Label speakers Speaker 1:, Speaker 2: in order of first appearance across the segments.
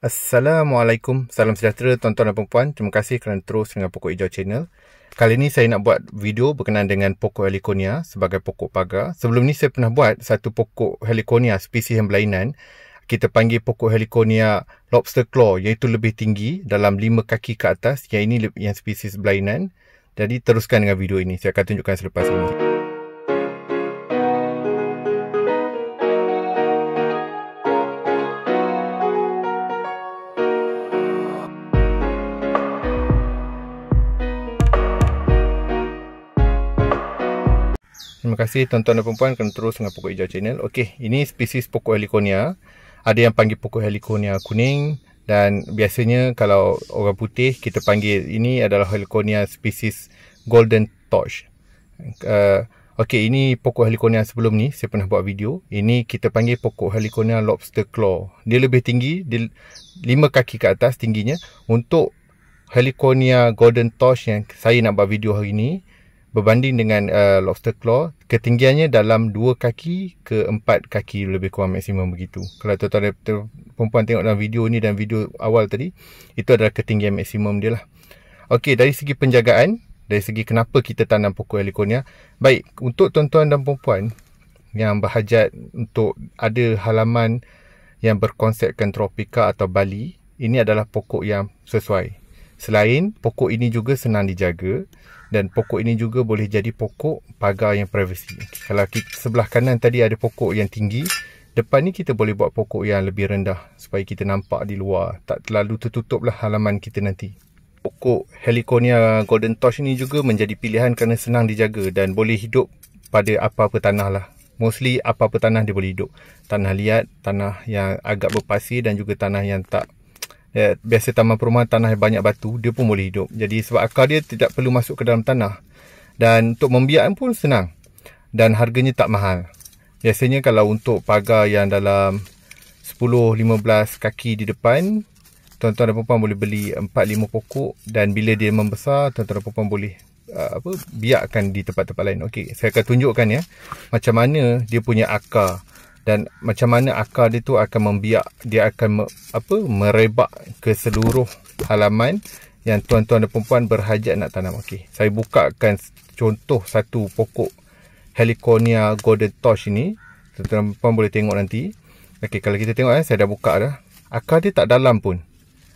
Speaker 1: Assalamualaikum, salam sejahtera tuan-tuan dan puan-puan. Terima kasih kerana terus dengan Pokok Hijau Channel. Kali ini saya nak buat video berkenaan dengan pokok Heliconia sebagai pokok pagar. Sebelum ni saya pernah buat satu pokok Heliconia spesies yang berlainan. Kita panggil pokok Heliconia lobster claw, iaitu lebih tinggi dalam 5 kaki ke atas. Yang ini yang spesies berlainan. Jadi teruskan dengan video ini. Saya akan tunjukkan selepas ini. Terima kasih tuan-tuan dan puan-puan kerana terus dengan Pokok Hijau Channel. Okey, ini spesies pokok Heliconia. Ada yang panggil pokok Heliconia kuning dan biasanya kalau orang putih kita panggil ini adalah Heliconia spesies golden torch. Okey, ini pokok Heliconia sebelum ni saya pernah buat video. Ini kita panggil pokok Heliconia lobster claw. Dia lebih tinggi, dia 5 kaki ke atas tingginya. Untuk Heliconia golden torch yang saya nak buat video hari ini, berbanding dengan lobster claw, ketinggiannya dalam 2 kaki ke 4 kaki lebih kurang maksimum begitu. Kalau tuan-tuan dan perempuan tengok dalam video ni dan video awal tadi, itu adalah ketinggian maksimum dia lah. Okey, dari segi penjagaan, dari segi kenapa kita tanam pokok Heliconia, baik, untuk tuan-tuan dan perempuan yang berhajat untuk ada halaman yang berkonsepkan tropika atau Bali, ini adalah pokok yang sesuai. Selain pokok ini juga senang dijaga, dan pokok ini juga boleh jadi pokok pagar yang privacy. Kalau kita sebelah kanan tadi ada pokok yang tinggi, depan ni kita boleh buat pokok yang lebih rendah supaya kita nampak di luar, tak terlalu tertutup lah halaman kita nanti. Pokok Heliconia golden torch ni juga menjadi pilihan kerana senang dijaga dan boleh hidup pada apa-apa tanah lah. Mostly apa-apa tanah dia boleh hidup. Tanah liat, tanah yang agak berpasir dan juga tanah yang tak, biasa taman perumahan tanah yang banyak batu, dia pun boleh hidup. Jadi sebab akar dia tidak perlu masuk ke dalam tanah. Dan untuk membiak pun senang. Dan harganya tak mahal. Biasanya kalau untuk pagar yang dalam 10-15 kaki di depan, tuan-tuan dan perempuan boleh beli 4-5 pokok. Dan bila dia membesar, tuan-tuan dan perempuan boleh biakkan di tempat-tempat lain. Okey, saya akan tunjukkan ya macam mana dia punya akar. Dan macam mana akar dia tu akan membiak, dia akan merebak ke seluruh halaman yang tuan-tuan dan perempuan berhajat nak tanam. Okey, saya bukakan contoh satu pokok Heliconia golden torch ini. Tuan-tuan dan perempuan boleh tengok nanti. Okey, kalau kita tengok saya dah buka dah. Akar dia tak dalam pun,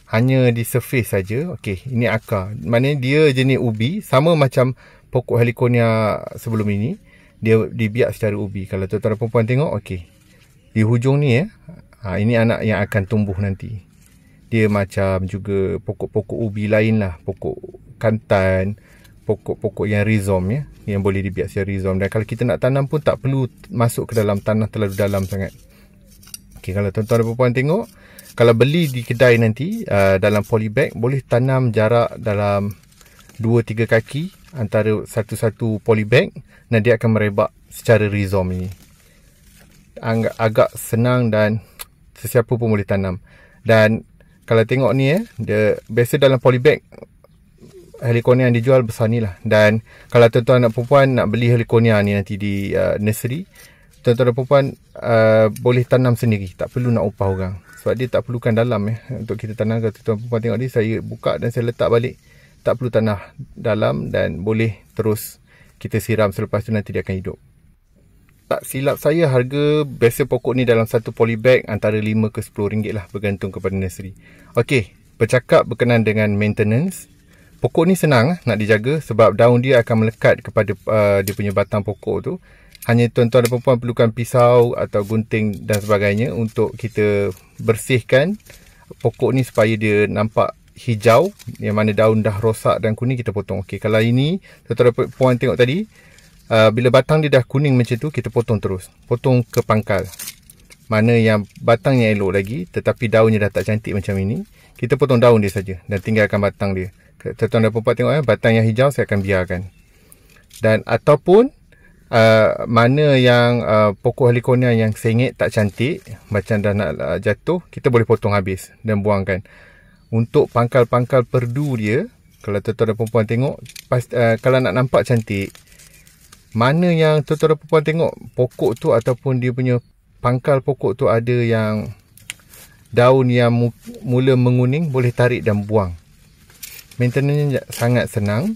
Speaker 1: hanya di surface saja. Okey, ini akar. Maknanya dia jenis ubi, sama macam pokok Heliconia sebelum ini. Dia dibiak secara ubi. Kalau tuan-tuan dan perempuan tengok, okey, di hujung ni ini anak yang akan tumbuh nanti. Dia macam juga pokok-pokok ubi lain lah, pokok kantan, pokok-pokok yang rhizome ya, yang boleh dibiak secara rhizome. Dan kalau kita nak tanam pun tak perlu masuk ke dalam tanah terlalu dalam sangat. Okey, kalau tuan-tuan dan perempuan tengok, kalau beli di kedai nanti dalam polybag, boleh tanam jarak dalam 2-3 kaki antara satu-satu polybag, dan dia akan merebak secara rhizome ini. Agak senang dan sesiapa pun boleh tanam. Dan kalau tengok ni dia biasa dalam polybag Heliconia yang dijual besar ni lah. Dan kalau tuan-tuan dan perempuan nak beli Heliconia ni nanti di nursery, tuan-tuan dan perempuan boleh tanam sendiri, tak perlu nak upah orang. Sebab dia tak perlukan dalam untuk kita tanam. Kalau tuan-tuan dan perempuan tengok ni, saya buka dan saya letak balik, tak perlu tanah dalam dan boleh terus kita siram, selepas tu nanti dia akan hidup. Tak silap saya, harga biasa pokok ni dalam satu polybag antara 5 ke 10 ringgit lah, bergantung kepada nursery. Okey, bercakap berkenaan dengan maintenance. Pokok ni senang nak dijaga sebab daun dia akan melekat kepada dia punya batang pokok tu. Hanya tuan-tuan dan perempuan perlukan pisau atau gunting dan sebagainya untuk kita bersihkan pokok ni supaya dia nampak hijau, yang mana daun dah rosak dan kuning, kita potong. Okey, kalau ini tuan-tuan dan perempuan tengok tadi, bila batang dia dah kuning macam tu, kita potong terus, potong ke pangkal. Mana yang batangnya elok lagi tetapi daunnya dah tak cantik macam ini, kita potong daun dia saja dan tinggalkan batang dia. Tuan-tuan dan perempuan tengok batang yang hijau saya akan biarkan. Dan ataupun mana yang pokok Heliconia yang sengit tak cantik, macam dah nak jatuh, kita boleh potong habis dan buangkan. Untuk pangkal-pangkal perdu dia, kalau tuan-tuan dan perempuan tengok, kalau nak nampak cantik, mana yang tuan-tuan dan perempuan tengok pokok tu ataupun dia punya pangkal pokok tu ada yang daun yang mula menguning, boleh tarik dan buang. Maintenance sangat senang,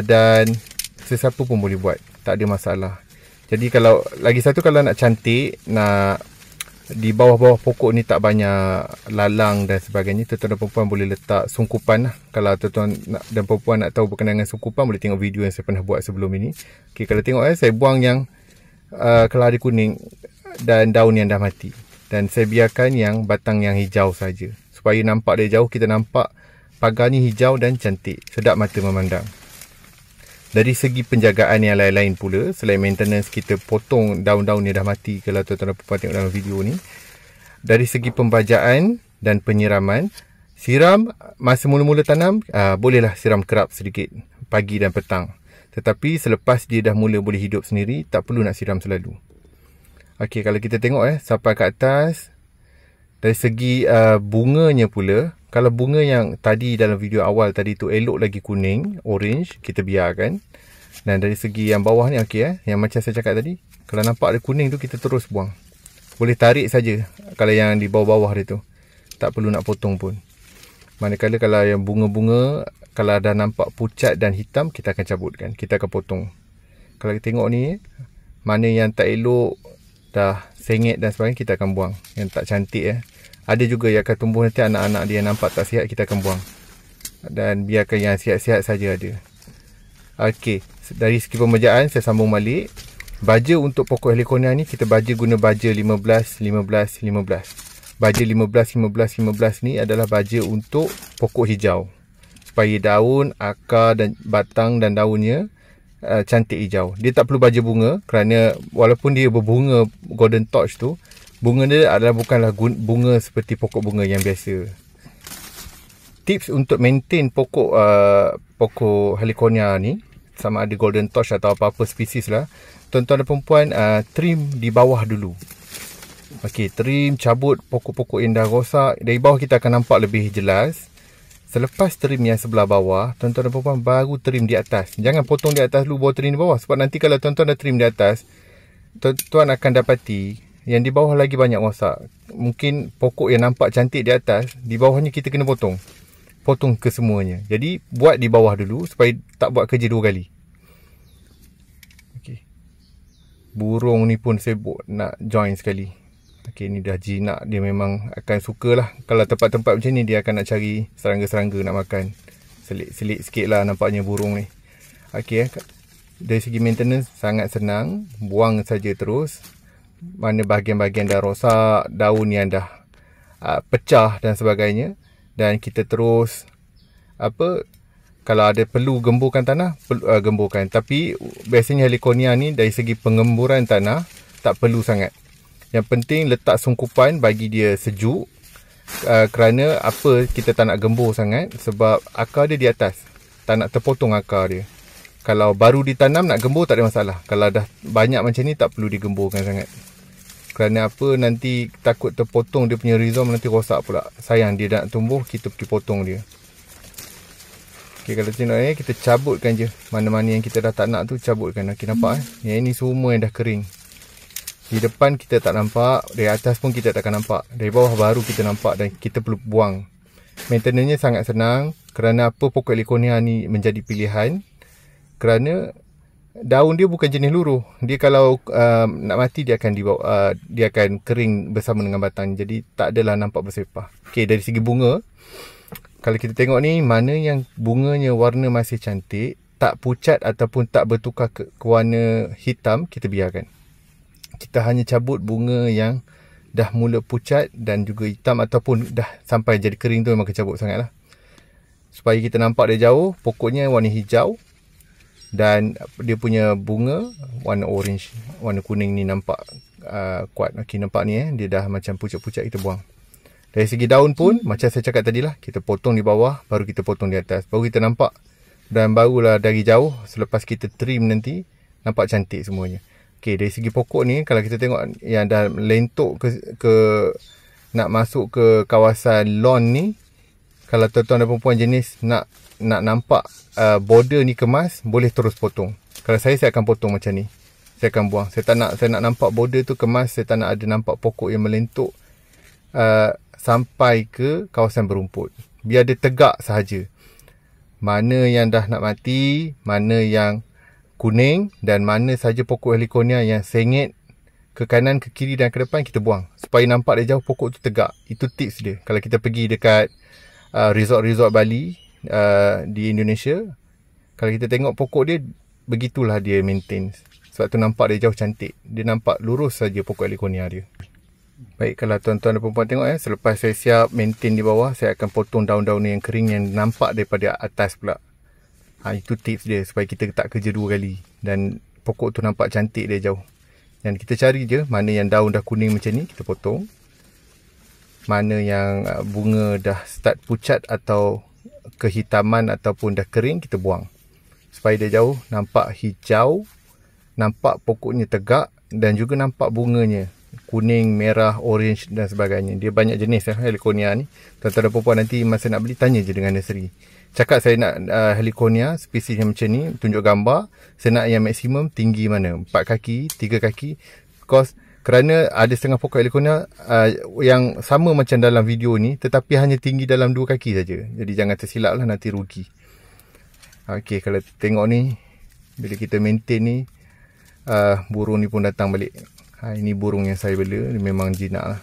Speaker 1: dan sesiapa pun boleh buat, tak ada masalah. Jadi kalau lagi satu, kalau nak cantik, nak di bawah-bawah pokok ni tak banyak lalang dan sebagainya, tuan-tuan dan perempuan boleh letak sungkupan lah. Kalau tuan-tuan dan perempuan nak tahu berkenaan dengan sungkupan, boleh tengok video yang saya pernah buat sebelum ini. Okay, kalau tengok saya buang yang keladi kuning dan daun yang dah mati, dan saya biarkan yang batang yang hijau saja, supaya nampak dari jauh kita nampak pagar ni hijau dan cantik, sedap mata memandang. Dari segi penjagaan yang lain-lain pula, selain maintenance kita potong daun-daun yang dah mati, kalau tuan-tuan dan perempuan tengok dalam video ni, dari segi pembajaan dan penyiraman, siram masa mula-mula tanam, bolehlah siram kerap sedikit pagi dan petang. Tetapi selepas dia dah mula boleh hidup sendiri, tak perlu nak siram selalu. Okey, kalau kita tengok sampai ke atas, dari segi bunganya pula, kalau bunga yang tadi dalam video awal tadi tu elok lagi kuning, orange, kita biarkan. Dan dari segi yang bawah ni okey yang macam saya cakap tadi, kalau nampak ada kuning tu kita terus buang. Boleh tarik saja kalau yang di bawah-bawah dia tu. Tak perlu nak potong pun. Manakala kalau yang bunga-bunga, kalau dah nampak pucat dan hitam, kita akan cabutkan, kita akan potong. Kalau kita tengok ni, mana yang tak elok, dah sengit dan sebagainya, kita akan buang. Yang tak cantik ada juga yang akan tumbuh nanti, anak-anak dia nampak tak sihat, kita akan buang. Dan biarkan yang sihat-sihat saja ada. Okey, dari segi pembajaan saya sambung balik. Baja untuk pokok heliconia ni kita baja guna baja 15 15 15. Baja 15 15 15 ni adalah baja untuk pokok hijau, supaya daun, akar dan batang dan daunnya cantik hijau. Dia tak perlu baja bunga, kerana walaupun dia berbunga golden torch tu, bunga dia adalah bukanlah bunga seperti pokok bunga yang biasa. Tips untuk maintain pokok pokok heliconia ni, sama ada golden torch atau apa-apa spesies lah, tuan-tuan dan perempuan, trim di bawah dulu. Okey, trim, cabut pokok-pokok yang dah rosak. Dari bawah kita akan nampak lebih jelas. Selepas trim yang sebelah bawah, tuan-tuan dan perempuan baru trim di atas. Jangan potong di atas dulu, baru trim di bawah. Sebab nanti kalau tuan-tuan dah trim di atas, tuan-tuan akan dapati yang di bawah lagi banyak rosak. Mungkin pokok yang nampak cantik di atas, di bawahnya kita kena potong. Potong ke semuanya. Jadi buat di bawah dulu supaya tak buat kerja dua kali. Okey. Burung ni pun sibuk nak join sekali. Okey, ni dah jinak, dia memang akan sukalah. Kalau tempat-tempat macam ni dia akan nak cari serangga-serangga nak makan. Selit-selit sikit lah nampaknya burung ni. Okey, dari segi maintenance sangat senang. Buang saja terus. Mana bahagian-bahagian dah rosak, daun yang dah pecah dan sebagainya. Dan kita terus kalau ada perlu gemburkan tanah, gemburkan. Tapi biasanya heliconia ni dari segi pengemburan tanah tak perlu sangat. Yang penting letak sungkupan bagi dia sejuk. Kerana kita tak nak gembur sangat, sebab akar dia di atas, tak nak terpotong akar dia. Kalau baru ditanam nak gembur tak ada masalah. Kalau dah banyak macam ni tak perlu digemburkan sangat. Kerana nanti takut terpotong dia punya rhizome, nanti rosak pula. Sayang dia nak tumbuh, kita pergi potong dia. Okey, kalau tengok kita cabutkan je. Mana-mana yang kita dah tak nak tu cabutkan. Okey, nampak yang ini semua yang dah kering. Di depan kita tak nampak, dari atas pun kita tak akan nampak. Dari bawah baru kita nampak dan kita perlu buang. Maintenance-nya sangat senang. Kerana pokok heliconia ni menjadi pilihan. Kerana daun dia bukan jenis luruh. Dia kalau nak mati dia akan dia akan kering bersama dengan batang. Jadi tak adalah nampak bersepah. Okey, dari segi bunga, kalau kita tengok ni, mana yang bunganya warna masih cantik, tak pucat ataupun tak bertukar ke warna hitam, kita biarkan. Kita hanya cabut bunga yang dah mula pucat dan juga hitam, ataupun dah sampai jadi kering tu memang kena cabut sangat lah. Supaya kita nampak dari jauh, pokoknya warna hijau. Dan dia punya bunga warna orange, warna kuning ni nampak kuat. Okey, nampak ni dia dah macam pucat-pucat, kita buang. Dari segi daun pun macam saya cakap tadi lah, kita potong di bawah, baru kita potong di atas, baru kita nampak. Dan barulah dari jauh, selepas kita trim nanti, nampak cantik semuanya. Okey, dari segi pokok ni, kalau kita tengok yang dah lentok ke nak masuk ke kawasan lawn ni, kalau tuan-tuan dan perempuan jenis nak nampak border ni kemas, boleh terus potong. Kalau saya akan potong macam ni. Saya akan buang. Saya nak nampak border tu kemas, saya tak nak ada nampak pokok yang melentuk. sampai ke kawasan berumput. Biar dia tegak sahaja. Mana yang dah nak mati, mana yang kuning, dan mana saja pokok Heliconia yang sengit ke kanan, ke kiri dan ke depan, kita buang. Supaya nampak dari jauh pokok tu tegak. Itu tips dia. Kalau kita pergi dekat resort-resort Bali di Indonesia, kalau kita tengok pokok dia, begitulah dia maintain. Sebab tu nampak dari jauh cantik. Dia nampak lurus saja pokok Heliconia dia. Baik, kalau tuan-tuan dan perempuan tengok selepas saya siap maintain di bawah, saya akan potong daun-daun yang kering yang nampak daripada atas pula. Itu tips dia supaya kita tak kerja dua kali dan pokok tu nampak cantik dari jauh. Dan kita cari je mana yang daun dah kuning macam ni, kita potong. Mana yang bunga dah start pucat atau kehitaman ataupun dah kering, kita buang. Supaya dari jauh nampak hijau, nampak pokoknya tegak dan juga nampak bunganya. Kuning, merah, orange dan sebagainya. Dia banyak jenis Heliconia ni. Tuan-tuan dan perempuan nanti masa nak beli, tanya je dengan nursery. Cakap saya nak Heliconia spesies yang macam ni, tunjuk gambar. Saya nak yang maksimum tinggi mana, 4 kaki, 3 kaki. Kerana ada setengah pokok Heliconia yang sama macam dalam video ni, tetapi hanya tinggi dalam 2 kaki saja. Jadi jangan tersilap lah, nanti rugi. Okey, kalau tengok ni, bila kita maintain ni, burung ni pun datang balik. Ini burung yang saya bela, dia memang jinak lah.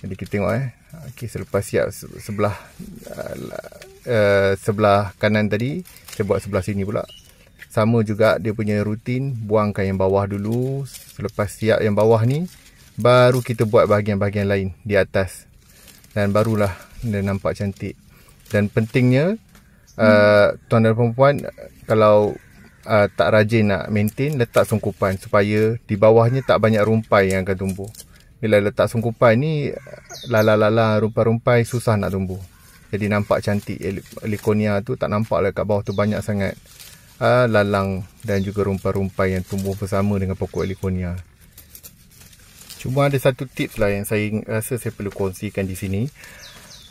Speaker 1: Jadi kita tengok Okey, selepas siap sebelah kanan tadi, saya buat sebelah sini pula. Sama juga dia punya rutin, buangkan yang bawah dulu. Selepas siap yang bawah ni, baru kita buat bahagian-bahagian lain di atas. Dan barulah dia nampak cantik. Dan pentingnya, tuan dan perempuan, kalau tak rajin nak maintain, letak sungkupan supaya di bawahnya tak banyak rumpai yang akan tumbuh. Bila letak sungkupan ni, lala-lala, rumpai-rumpai susah nak tumbuh. Jadi nampak cantik. Heliconia tu tak nampak lah kat bawah tu banyak sangat lalang dan juga rumpai-rumpai yang tumbuh bersama dengan pokok Heliconia. Cuma ada satu tips lah yang saya rasa saya perlu kongsikan di sini.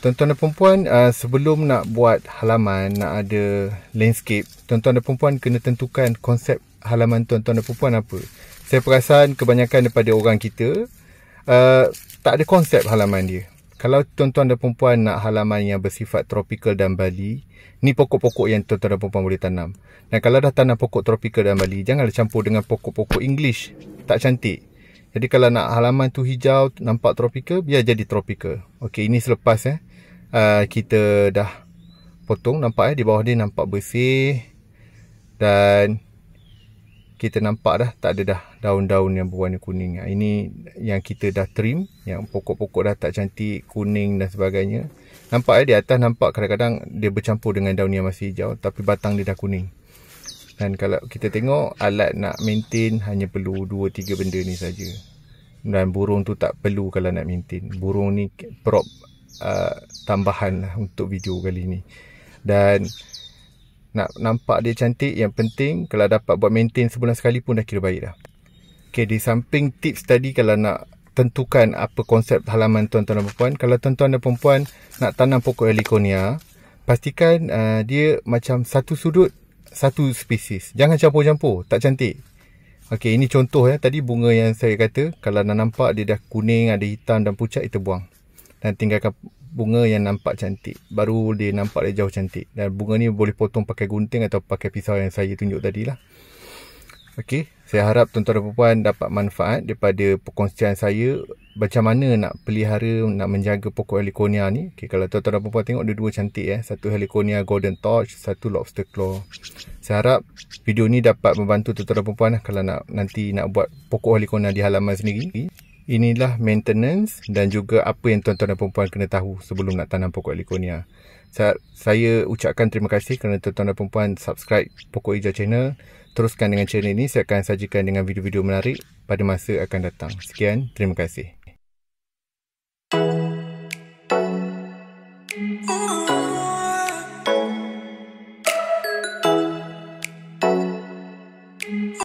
Speaker 1: Tuan-tuan dan perempuan, sebelum nak buat halaman, nak ada landscape, tuan-tuan dan perempuan kena tentukan konsep halaman tuan-tuan dan perempuan apa. Saya perasan kebanyakan daripada orang kita tak ada konsep halaman dia. Kalau tuan-tuan dan perempuan nak halaman yang bersifat tropical dan Bali, ni pokok-pokok yang tuan-tuan dan perempuan boleh tanam. Dan kalau dah tanam pokok tropical dan Bali, janganlah campur dengan pokok-pokok English. Tak cantik. Jadi kalau nak halaman tu hijau, nampak tropical, biar jadi tropical. Okey, ini selepas kita dah potong, nampak di bawah dia nampak bersih. Dan kita nampak dah tak ada dah daun-daun yang berwarna kuning. Ini yang kita dah trim, yang pokok-pokok dah tak cantik, kuning dan sebagainya. Nampak di atas nampak kadang-kadang dia bercampur dengan daun yang masih hijau, tapi batang dia dah kuning. Dan kalau kita tengok, alat nak maintain hanya perlu 2-3 benda ni saja. Dan burung tu tak perlu kalau nak maintain. Burung ni prop tambahan lah untuk video kali ni. Dan nak nampak dia cantik, yang penting kalau dapat buat maintain sebulan sekali pun dah kira baik dah. Okay, di samping tips tadi, kalau nak tentukan apa konsep halaman tuan-tuan dan perempuan, kalau tuan-tuan dan perempuan nak tanam pokok Heliconia, pastikan dia macam satu sudut, satu spesies. Jangan campur-campur, tak cantik. Okey, ini contoh tadi bunga yang saya kata, kalau nak nampak dia dah kuning, ada hitam dan pucat, kita buang. Dan tinggalkan bunga yang nampak cantik. Baru dia nampak dari jauh cantik. Dan bunga ni boleh potong pakai gunting atau pakai pisau yang saya tunjuk tadi lah. Okey, saya harap tuan-tuan dan perempuan dapat manfaat daripada perkongsian saya macam mana nak pelihara, nak menjaga pokok Heliconia ni. Okey, kalau tuan-tuan dan perempuan tengok, ada dua cantik satu Heliconia Golden Torch, satu Lobster Claw. Saya harap video ni dapat membantu tuan-tuan dan perempuan kalau nanti nak buat pokok Heliconia di halaman sendiri. Inilah maintenance dan juga apa yang tuan-tuan dan perempuan kena tahu sebelum nak tanam pokok Heliconia. Saya ucapkan terima kasih kerana tuan-tuan dan perempuan subscribe Pokok Hijau Channel. Teruskan dengan channel ini, saya akan sajikan dengan video-video menarik pada masa akan datang. Sekian, terima kasih.